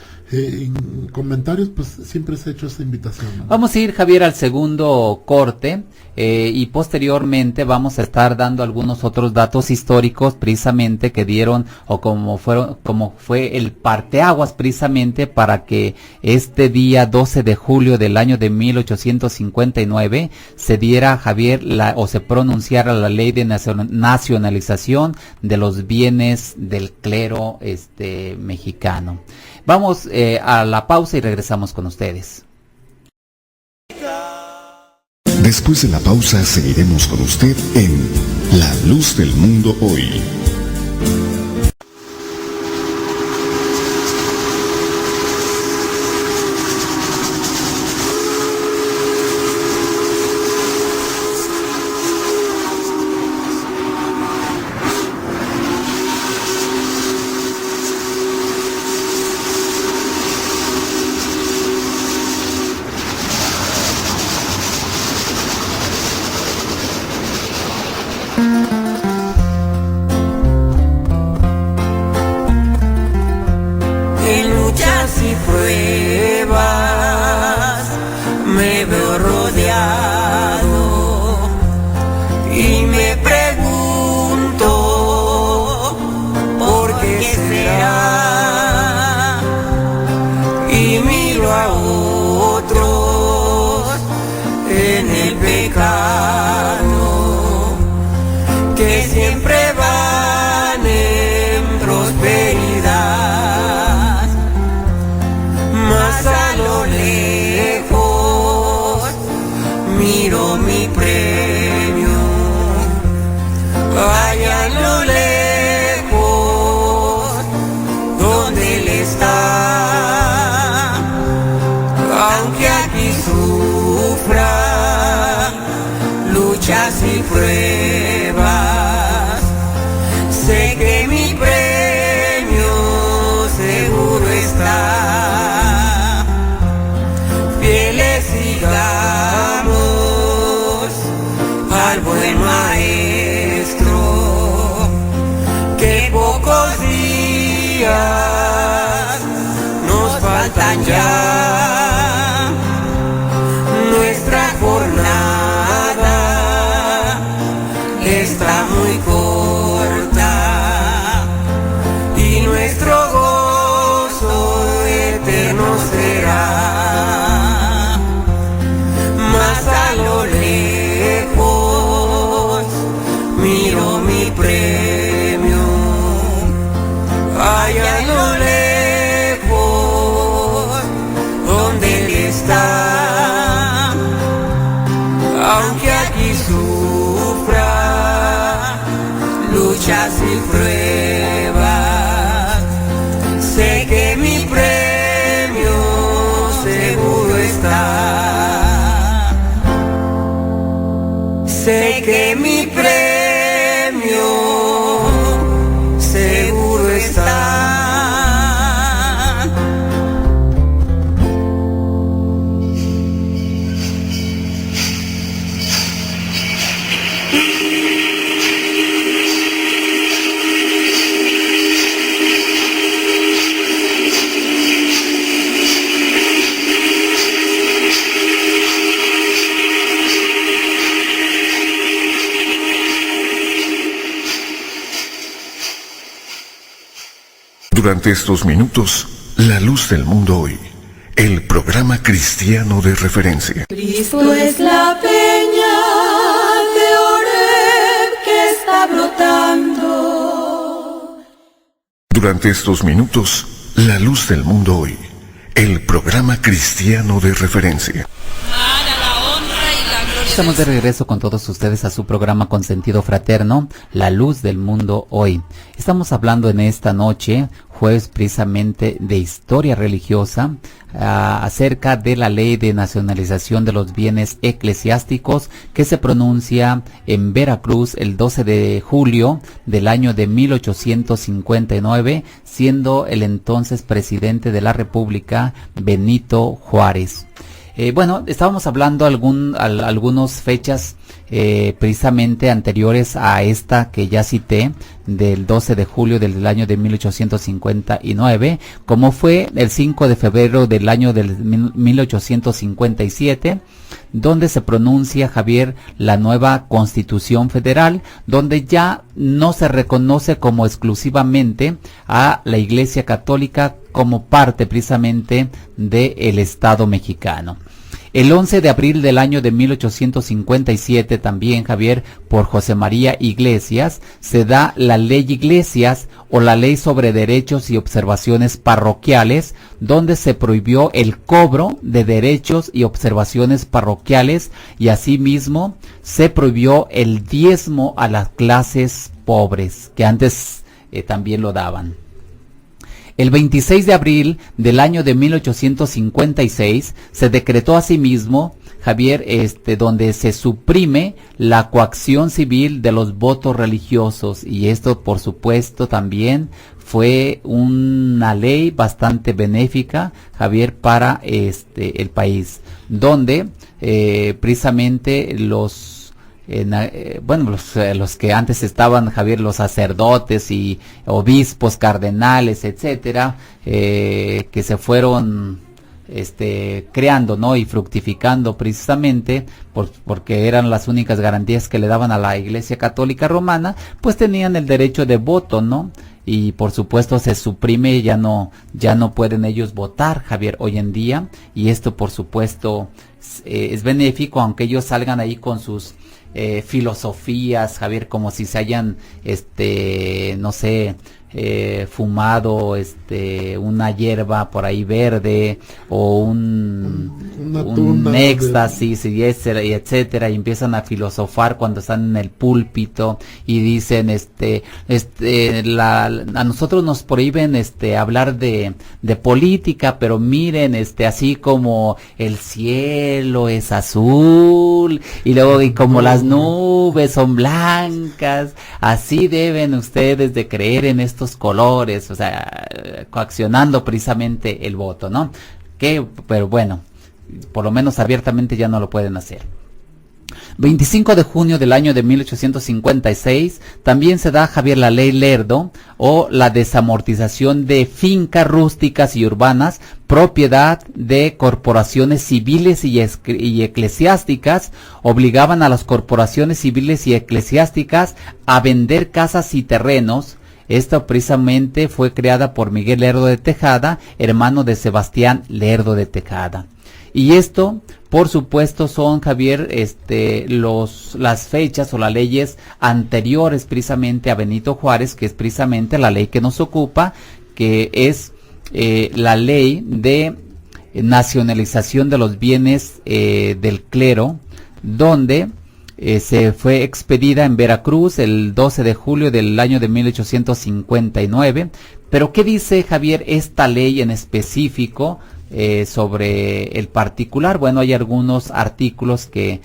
comentarios, pues siempre se ha hecho esta invitación, ¿no? Vamos a ir, Javier, al segundo corte y posteriormente vamos a estar dando algunos otros datos históricos precisamente que dieron, o como fue el parteaguas precisamente para que este día 12 de julio del año de 1859 se diera, Javier, o se pronunciara la ley de nacionalización de los bienes del clero mexicano. Vamos a la pausa y regresamos con ustedes. Después de la pausa seguiremos con usted en La Luz del Mundo Hoy. Ya nuestra jornada está muy corta y nuestro gozo eterno será. Más a lo lejos miro mi premio, allá a lo lejos está, aunque aquí sufra luchas y pruebas. Sé que mi premio seguro está. Sé que mi premio seguro está. Durante estos minutos, La Luz del Mundo Hoy, el programa cristiano de referencia. Cristo es la peña de Oreb que está brotando. Durante estos minutos, La Luz del Mundo Hoy, el programa cristiano de referencia. Estamos de regreso con todos ustedes a su programa con sentido fraterno, La Luz del Mundo Hoy. Estamos hablando en esta noche, jueves precisamente de historia religiosa, acerca de la ley de nacionalización de los bienes eclesiásticos que se pronuncia en Veracruz el 12 de julio del año de 1859, siendo el entonces presidente de la República Benito Juárez. Bueno, estábamos hablando algunas fechas precisamente anteriores a esta que ya cité, del 12 de julio del año de 1859, como fue el 5 de febrero del año del 1857, donde se pronuncia, Javier, la nueva Constitución Federal, donde ya no se reconoce como exclusivamente a la Iglesia Católica como parte precisamente del Estado mexicano. El 11 de abril del año de 1857 también, Javier, por José María Iglesias, se da la Ley Iglesias o la Ley sobre Derechos y Observaciones Parroquiales, donde se prohibió el cobro de derechos y observaciones parroquiales y asimismo se prohibió el diezmo a las clases pobres, que antes también lo daban. El 26 de abril del año de 1856 se decretó asimismo, Javier, donde se suprime la coacción civil de los votos religiosos, y esto por supuesto también fue una ley bastante benéfica, Javier, para el país, donde precisamente los que antes estaban, Javier, los sacerdotes y obispos, cardenales, etcétera, que se fueron creando, ¿no? Y fructificando precisamente porque eran las únicas garantías que le daban a la Iglesia Católica Romana, pues tenían el derecho de voto, ¿no? Y por supuesto se suprime, ya no pueden ellos votar, Javier, hoy en día, y esto por supuesto es benéfico, aunque ellos salgan ahí con sus filosofías, Javier, como si se hayan no sé, fumado una hierba por ahí verde o un éxtasis y etcétera, y empiezan a filosofar cuando están en el púlpito y dicen a nosotros nos prohíben hablar de política, pero miren, así como el cielo es azul y luego y como las nubes son blancas, así deben ustedes de creer en estos colores, o sea, coaccionando precisamente el voto, ¿no? Pero bueno, por lo menos abiertamente ya no lo pueden hacer. 25 de junio del año de 1856 también se da, Javier, la ley Lerdo o la desamortización de fincas rústicas y urbanas, propiedad de corporaciones civiles y eclesiásticas. Obligaban a las corporaciones civiles y eclesiásticas a vender casas y terrenos. Esta precisamente fue creada por Miguel Lerdo de Tejada, hermano de Sebastián Lerdo de Tejada. Y esto, por supuesto, son, Javier, las fechas o las leyes anteriores precisamente a Benito Juárez, que es precisamente la ley que nos ocupa, que es la ley de nacionalización de los bienes del clero, donde se fue expedida en Veracruz el 12 de julio del año de 1859. Pero ¿qué dice, Javier, esta ley en específico sobre el particular? Bueno, hay algunos artículos que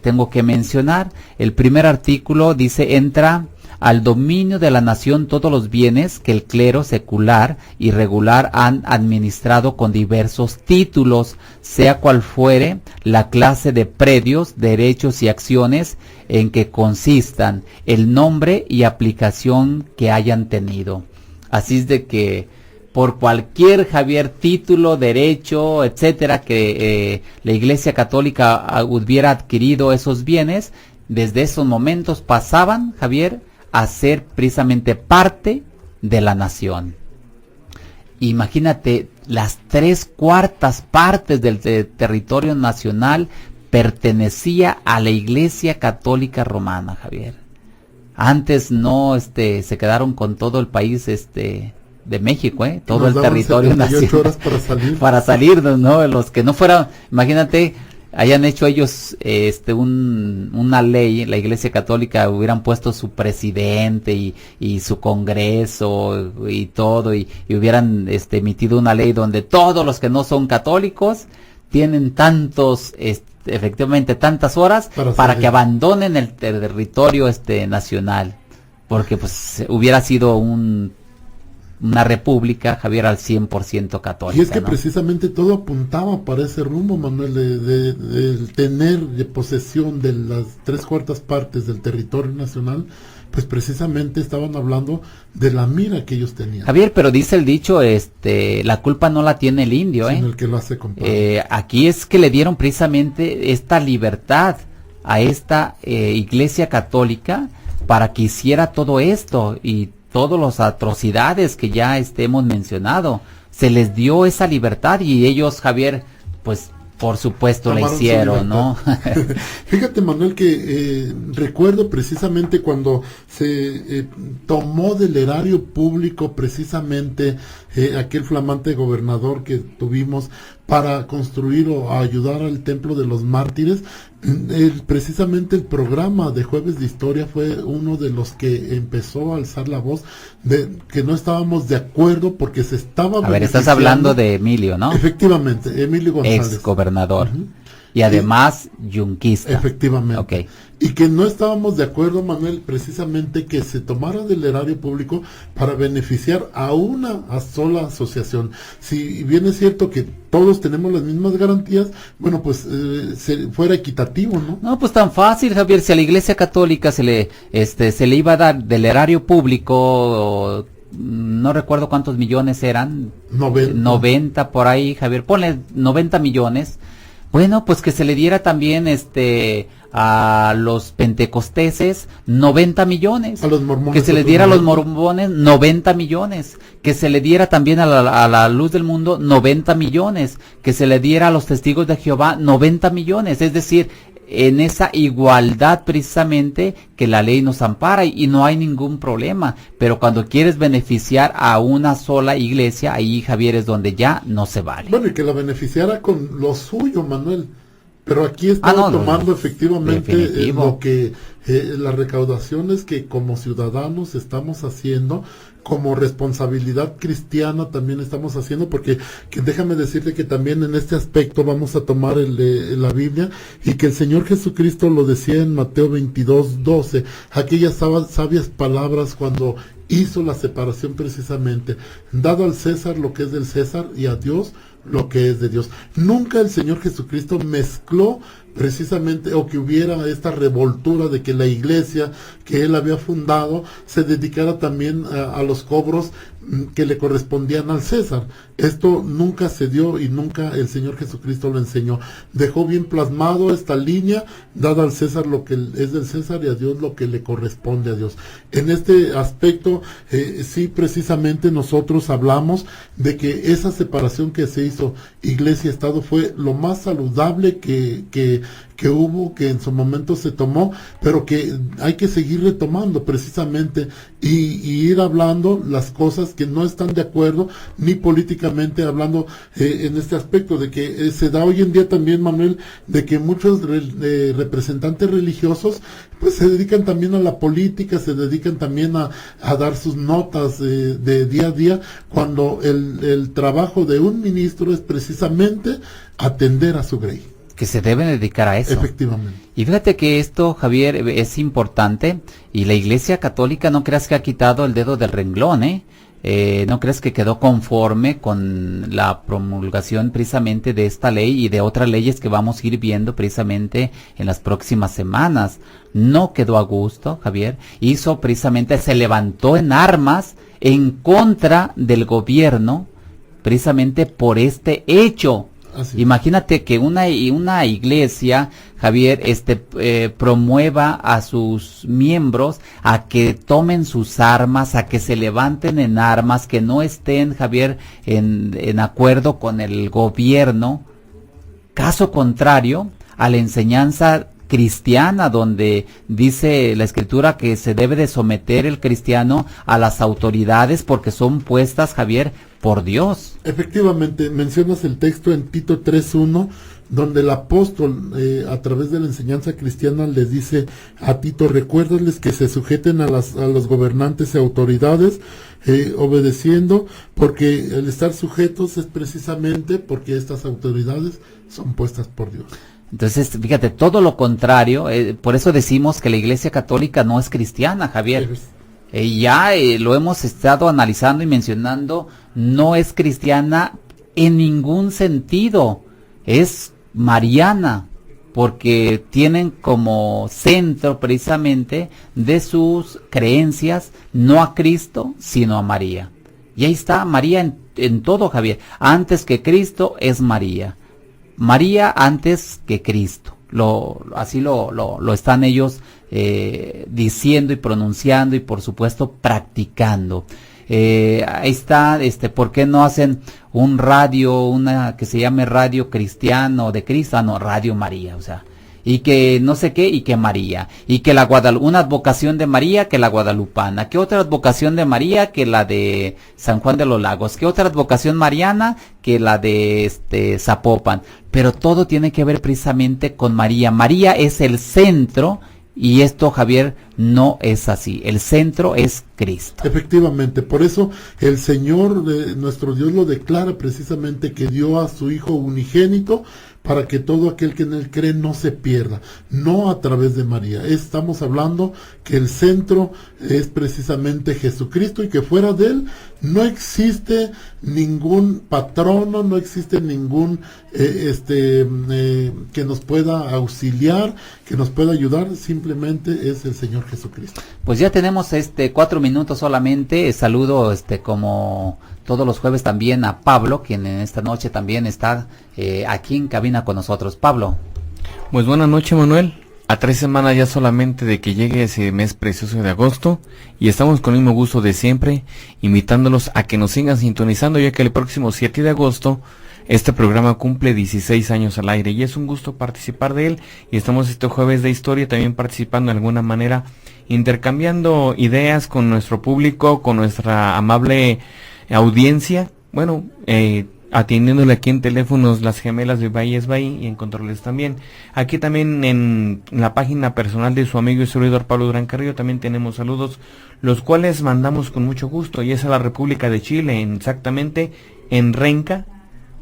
tengo que mencionar. El primer artículo dice: entra al dominio de la nación todos los bienes que el clero secular y regular han administrado con diversos títulos, sea cual fuere la clase de predios, derechos y acciones en que consistan, el nombre y aplicación que hayan tenido. Así es de que por cualquier, Javier, título, derecho, etcétera, que la Iglesia Católica hubiera adquirido esos bienes, desde esos momentos pasaban, Javier, a ser precisamente parte de la nación. Imagínate, las 3/4 partes del territorio nacional pertenecía a la Iglesia Católica Romana, Javier. Antes no, se quedaron con todo el país, de México, todo el territorio nacional. Horas para salir. Para salir, ¿no? Los que no fueran, imagínate, hayan hecho ellos una ley, la Iglesia Católica hubieran puesto su presidente y su congreso y todo, y hubieran emitido una ley donde todos los que no son católicos tienen tantos, efectivamente tantas horas para que abandonen el territorio nacional, porque pues hubiera sido una república, Javier, al 100% católica. Y es que ¿no? precisamente todo apuntaba para ese rumbo, Manuel, de tener posesión de las 3/4 partes del territorio nacional. Pues precisamente estaban hablando de la mira que ellos tenían. Javier, pero dice el dicho, la culpa no la tiene el indio, Sino el que lo hace, aquí es que le dieron precisamente esta libertad a esta Iglesia Católica para que hiciera todo esto y todas las atrocidades que ya hemos mencionado. Se les dio esa libertad y ellos, Javier, pues por supuesto la hicieron, ¿no? Fíjate, Manuel, que recuerdo precisamente cuando se tomó del erario público precisamente aquel flamante gobernador que tuvimos para construir o ayudar al Templo de los Mártires. Precisamente el programa de Jueves de Historia fue uno de los que empezó a alzar la voz de que no estábamos de acuerdo porque se estaba... A ver, estás hablando de Emilio, ¿no? Efectivamente, Emilio González. Ex gobernador. Y además yunquista. Efectivamente. Okay. Y que no estábamos de acuerdo, Manuel, precisamente que se tomara del erario público para beneficiar a una sola asociación. Si bien es cierto que todos tenemos las mismas garantías, bueno, pues fuera equitativo, ¿no? No, pues tan fácil, Javier. Si a la Iglesia Católica se le iba a dar del erario público, no recuerdo cuántos millones eran. 90 por ahí, Javier. Ponle 90 millones. Bueno, pues que se le diera también a los pentecosteses 90 millones. A los mormones. Que se le diera a los mormones 90 millones. Que se le diera también a la luz del mundo 90 millones. Que se le diera a los testigos de Jehová 90 millones. Es decir, en esa igualdad precisamente que la ley nos ampara y no hay ningún problema. Pero cuando quieres beneficiar a una sola iglesia, ahí, Javier, es donde ya no se vale. Bueno, y que la beneficiara con lo suyo, Manuel. Pero aquí estamos tomando efectivamente lo que las recaudaciones que como ciudadanos estamos haciendo, como responsabilidad cristiana también estamos haciendo, porque déjame decirte que también en este aspecto vamos a tomar la Biblia, y que el Señor Jesucristo lo decía en Mateo 22:12, aquellas sabias palabras cuando hizo la separación precisamente, dado al César lo que es del César y a Dios lo que es de Dios. Nunca el Señor Jesucristo mezcló precisamente, o que hubiera esta revoltura de que la iglesia que él había fundado se dedicara también a los cobros que le correspondían al César. Esto nunca se dio y nunca el Señor Jesucristo lo enseñó. Dejó bien plasmado esta línea, dada al César lo que es del César y a Dios lo que le corresponde a Dios. En este aspecto, sí, precisamente nosotros hablamos de que esa separación que se hizo Iglesia-Estado fue lo más saludable que que hubo, que en su momento se tomó, pero que hay que seguir retomando precisamente y ir hablando las cosas que no están de acuerdo, ni políticamente hablando en este aspecto, de que se da hoy en día también, Manuel, de que muchos representantes religiosos pues se dedican también a la política, se dedican también a dar sus notas de día a día, cuando el trabajo de un ministro es precisamente atender a su grey. Que se deben dedicar a eso. Efectivamente. Y fíjate que esto, Javier, es importante, y la Iglesia Católica no creas que ha quitado el dedo del renglón, no creas que quedó conforme con la promulgación precisamente de esta ley y de otras leyes que vamos a ir viendo precisamente en las próximas semanas. No quedó a gusto, Javier, hizo precisamente, se levantó en armas en contra del gobierno precisamente por este hecho. Así. Imagínate que una iglesia, Javier, promueva a sus miembros a que tomen sus armas, a que se levanten en armas, que no estén, Javier, en acuerdo con el gobierno. Caso contrario a la enseñanza cristiana, donde dice la Escritura que se debe de someter el cristiano a las autoridades porque son puestas, Javier, por Dios. Efectivamente, mencionas el texto en Tito 3:1, donde el apóstol a través de la enseñanza cristiana les dice a Tito: recuérdales que se sujeten a los gobernantes y autoridades, obedeciendo, porque el estar sujetos es precisamente porque estas autoridades son puestas por Dios. Entonces, fíjate, todo lo contrario, por eso decimos que la Iglesia Católica no es cristiana, Javier. Lo hemos estado analizando y mencionando, no es cristiana en ningún sentido, es mariana, porque tienen como centro precisamente de sus creencias no a Cristo, sino a María. Y ahí está María en todo, Javier. Antes que Cristo es María. María antes que Cristo. Así lo están ellos diciendo y pronunciando y por supuesto practicando. Ahí está, ¿por qué no hacen un radio, una que se llame Radio Cristiano de Cristo? No, Radio María, o sea, y que no sé qué, y que María, y que una advocación de María que la guadalupana, que otra advocación de María que la de San Juan de los Lagos, que otra advocación mariana que la de Zapopan, pero todo tiene que ver precisamente con María. María es el centro. Y esto, Javier, no es así. El centro es Cristo. Efectivamente, por eso el Señor, nuestro Dios, lo declara precisamente, que dio a su Hijo unigénito para que todo aquel que en él cree no se pierda, no a través de María. Estamos hablando que el centro es precisamente Jesucristo y que fuera de él no existe ningún patrono, no existe ningún que nos pueda auxiliar, que nos pueda ayudar, simplemente es el Señor Jesucristo. Pues ya tenemos 4 minutos solamente. Saludo como todos los jueves también a Pablo, quien en esta noche también está aquí en cabina con nosotros. Pablo. Pues buenas noches, Manuel. A 3 semanas ya solamente de que llegue ese mes precioso de agosto, y estamos con el mismo gusto de siempre, invitándolos a que nos sigan sintonizando, ya que el próximo 7 de agosto este programa cumple 16 años al aire, y es un gusto participar de él, y estamos este jueves de historia también participando de alguna manera, intercambiando ideas con nuestro público, con nuestra amable audiencia, atendiéndole aquí en teléfonos las gemelas de Valles Bahí y en controles también. Aquí también en la página personal de su amigo y servidor Pablo Durán Carrillo también tenemos saludos, los cuales mandamos con mucho gusto, y es a la República de Chile, exactamente en Renca,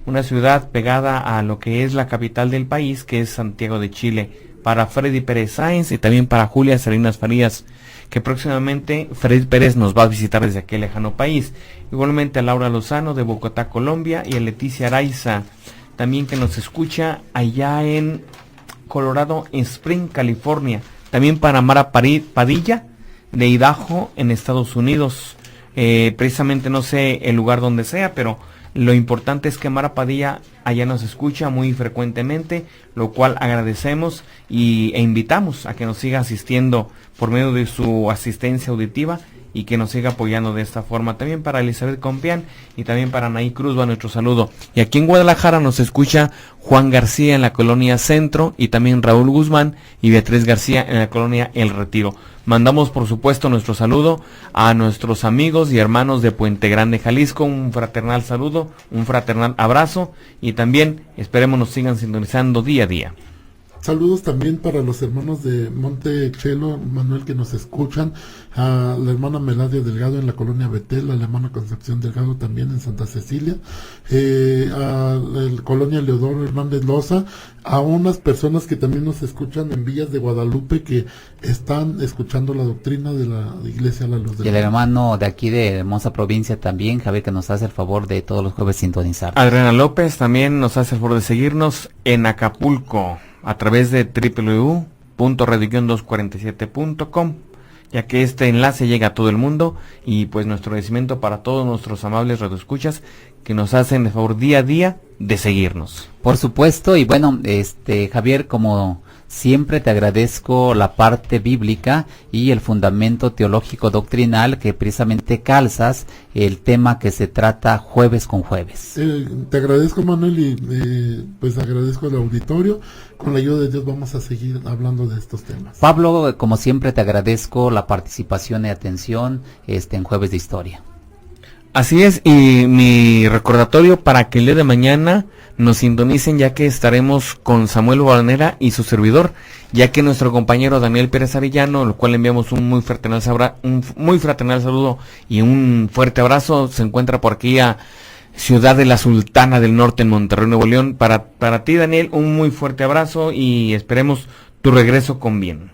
una ciudad pegada a lo que es la capital del país, que es Santiago de Chile, para Freddy Pérez Sáenz y también para Julia Salinas Farías, que próximamente Freddy Pérez nos va a visitar desde aquel lejano país. Igualmente a Laura Lozano de Bogotá, Colombia, y a Leticia Araiza, también que nos escucha allá en Colorado Spring, California. También para Mara Padilla de Idaho en Estados Unidos. Precisamente no sé el lugar donde sea, pero lo importante es que Mara Padilla allá nos escucha muy frecuentemente, lo cual agradecemos e invitamos a que nos siga asistiendo por medio de su asistencia auditiva y que nos siga apoyando de esta forma. También para Elizabeth Compián y también para Anaí Cruz va nuestro saludo. Y aquí en Guadalajara nos escucha Juan García en la colonia Centro y también Raúl Guzmán y Beatriz García en la colonia El Retiro. Mandamos por supuesto nuestro saludo a nuestros amigos y hermanos de Puente Grande, Jalisco, un fraternal saludo, un fraternal abrazo y también esperemos nos sigan sintonizando día a día. Saludos también para los hermanos de Monte Chelo, Manuel, que nos escuchan, a la hermana Meladia Delgado en la colonia Betel, a la hermana Concepción Delgado también en Santa Cecilia, a la colonia Leodoro Hernández Loza, a unas personas que también nos escuchan en Villas de Guadalupe que están escuchando la doctrina de la Iglesia La Luz del Mundo. Y el hermano de aquí de hermosa provincia también, Javier, que nos hace el favor de todos los jueves sintonizar. Adriana López también nos hace el favor de seguirnos en Acapulco a través de www.radio-247.com, ya que este enlace llega a todo el mundo y pues nuestro agradecimiento para todos nuestros amables radioescuchas que nos hacen el favor día a día de seguirnos. Por supuesto, y bueno, Javier, como siempre te agradezco la parte bíblica y el fundamento teológico doctrinal que precisamente calzas el tema que se trata jueves con jueves. Te agradezco, Manuel, y pues agradezco al auditorio. Con la ayuda de Dios vamos a seguir hablando de estos temas. Pablo, como siempre te agradezco la participación y atención en Jueves de Historia. Así es, y mi recordatorio para que el día de mañana nos sintonicen, ya que estaremos con Samuel Valnera y su servidor, ya que nuestro compañero Daniel Pérez Arellano, al cual le enviamos un muy fraternal saludo y un fuerte abrazo, se encuentra por aquí a Ciudad de la Sultana del Norte en Monterrey, Nuevo León. Para ti, Daniel, un muy fuerte abrazo y esperemos tu regreso con bien.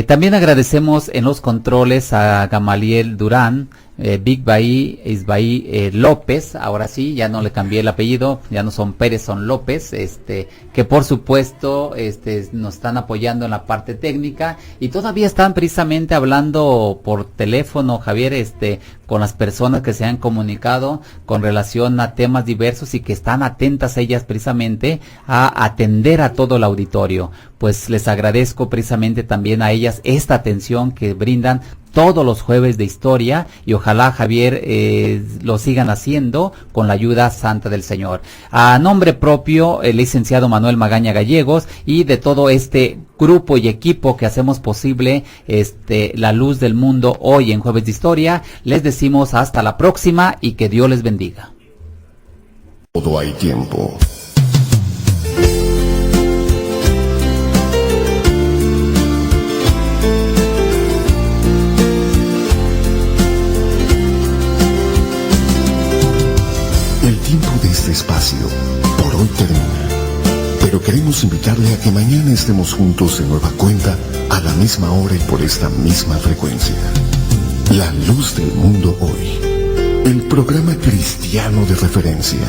También agradecemos en los controles a Gamaliel Durán, Big Bahí, Isbaí López, ahora sí, ya no le cambié el apellido, ya no son Pérez, son López, que por supuesto nos están apoyando en la parte técnica y todavía están precisamente hablando por teléfono, Javier, con las personas que se han comunicado con relación a temas diversos y que están atentas ellas precisamente a atender a todo el auditorio. Pues les agradezco precisamente también a ellas esta atención que brindan todos los jueves de historia y ojalá, Javier, lo sigan haciendo con la ayuda santa del Señor. A nombre propio, el licenciado Manuel Magaña Gallegos y de todo este grupo y equipo que hacemos posible la luz del mundo hoy en Jueves de Historia, les decimos hasta la próxima y que Dios les bendiga. Todo hay tiempo. El tiempo de este espacio por hoy termina, pero queremos invitarle a que mañana estemos juntos de nueva cuenta a la misma hora y por esta misma frecuencia. La luz del mundo hoy, el programa cristiano de referencia,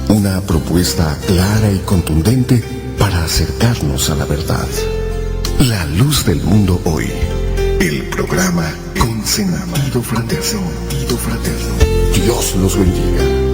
una propuesta clara y contundente para acercarnos a la verdad. La luz del mundo hoy, el programa con sentido fraterno. Dios los bendiga.